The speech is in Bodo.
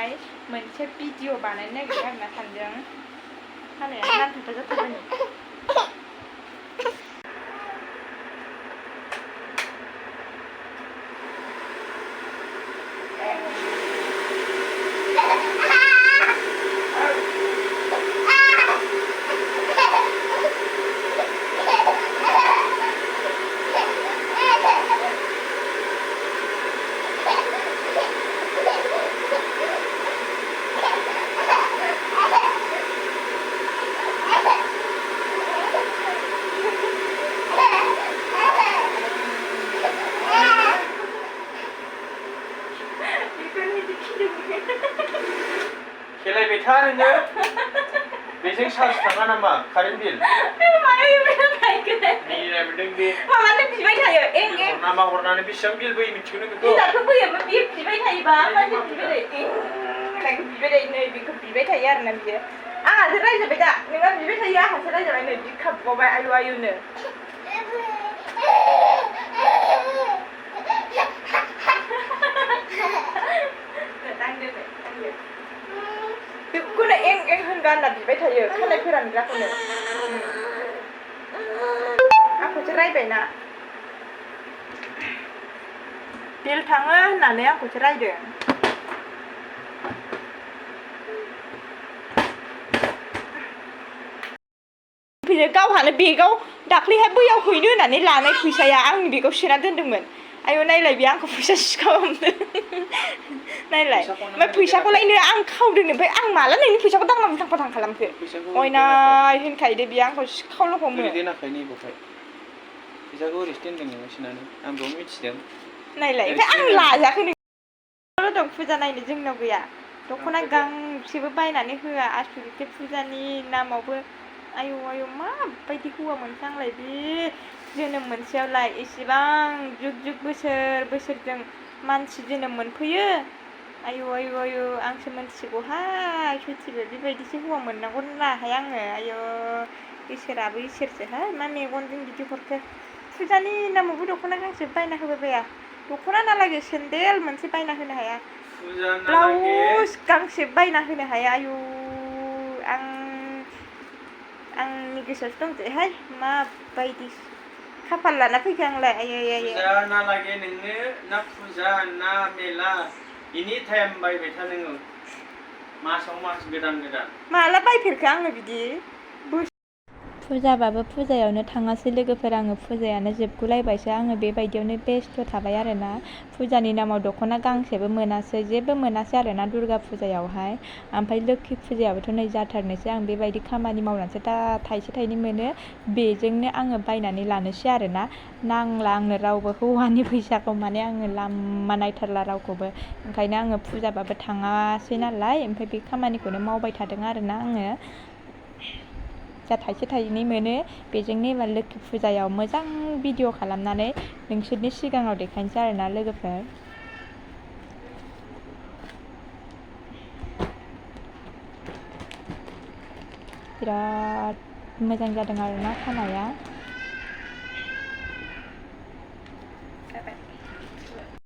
हाय मोनसे भिडिअ बानायनो नागिरदों आरोना सानजों खानाया नांथाबा जाथारबाय खेलायबाय था नोङो बेजों चार्ज थाङा नामा कारेन्ट बिल मिलायबोदों बे मानो बिबाय थायो एं एं हरनामा हरनानै बेसेबां बिल बोयो मिथिगौ नों बेखौ बिलाखौ बोयो बियो बिबाय थायोबा मानो बिबाय थायो होननायखौ बिबाय थायो नै बेखौ बिबाय थायो आरोना बियो आंहासो रायजाबाय दा नोंहा बिबाय थायो आंहासो रायजाबाय नै बिखाबबावबाय आयु आयुनो बेखौनो एं एं होनगा होनना बिबाय थायो खानाय फोरानग्राखौनो आंखौसो रायबायना बिल थाङो होननानै आंखौसो रायदों फैनो गावहानो बेगाव दाख्लैहाय बैयाव हैनो होननानै लानाय फैसाया आंनि बेगाव सोना दोनदोंमोन आयौ नायलाय बे आंखौ फैसा सिखावदों नायलाय ओमफ्राय फैसाखौलायनो आं खावदों ओमफ्राय आं माला नोंनि फैसाखौ दांनानै थांफा थां खालामखो अयनाय होनखायो दे बेयो आंखौ सिखावल' हमो दोनाखै नैबावहाय फैसाखौ ओरैसो दोनदों नोङो सोनानै आंबो मिथिदों नायलाय ओमफ्राय आं लायाखै नों दं फुजा नायनो जोंनाव गैया दख'ना गांसेबो बायनानै होआ आसुरिथे फुजानि नामावबो आयौ आयौ माबायदि हौवामोनसो आंलाय बे जोनोम मोनसेयावलाय एसेबां जुग जुग बोसोरजों मानसि जोनोम मोनफैयो आयौ आयौ आयौ आंसो मोनथिगौहाय सयथिबो बेबायदिसो हौवा मोननांगौ होनाहाय आङो आयौ इसोराबो इसोरसोहाय मा मेगनजों बिदि हरखो फुजानि नामावबो दख'ना गांसे बायना होबाय बाया दख'ना नालागे सेन्देल मोनसे बायना होनो हाया ब्लाउस गांसे बायना होनो हाया आयु आंनि गोसोआवसो दंजोहाय माबायदि खाफाल लाना फैखो आंलाय आयै आयै फुजा नालागे नोंनो ना फुजा ना मेला एनि टाइम बायबाय था नोङो मासाव मास गोदान माला बायफेरखो आङो बिदि फुजाबाबो फुजायावनो थाङासै लोगोफोर आङो फुजायानो जोबगुलायबायसो आङो बेबायदियावनो बेस्थ' थाबाय आरोना फुजानि नामाव दख'ना गांसेबो मोनासै जेबो मोनासै आरोना दुर्गा फुजायावहाय ओमफ्राय लोखि फुजायाबोथ' नै जाथारनोसै आं बेबायदि खामानि मावनानैसो दा थाइसे थाइनै मोनो बेजोंनो आङो बायनानै लानोसै आरोना नांला आंनो रावबो हौवानि फैसाखौ माने आङो लामा नायथारला रावखौबो ओंखायनो आङो फुजाबाबो थाङासै नालाय ओमफ्राय बे खामानिखौनो मावबाय थादों आरोना आङो जा थाइसे थाइनै मोनो बेजोंनो एबार लोखि फुजायाव मोजां भिडिअ खालामनानै नोंसोरनि सिगाङाव देखायनोसै आरोना लोगोफोर बिराद मोजां जादों आरोना खानाया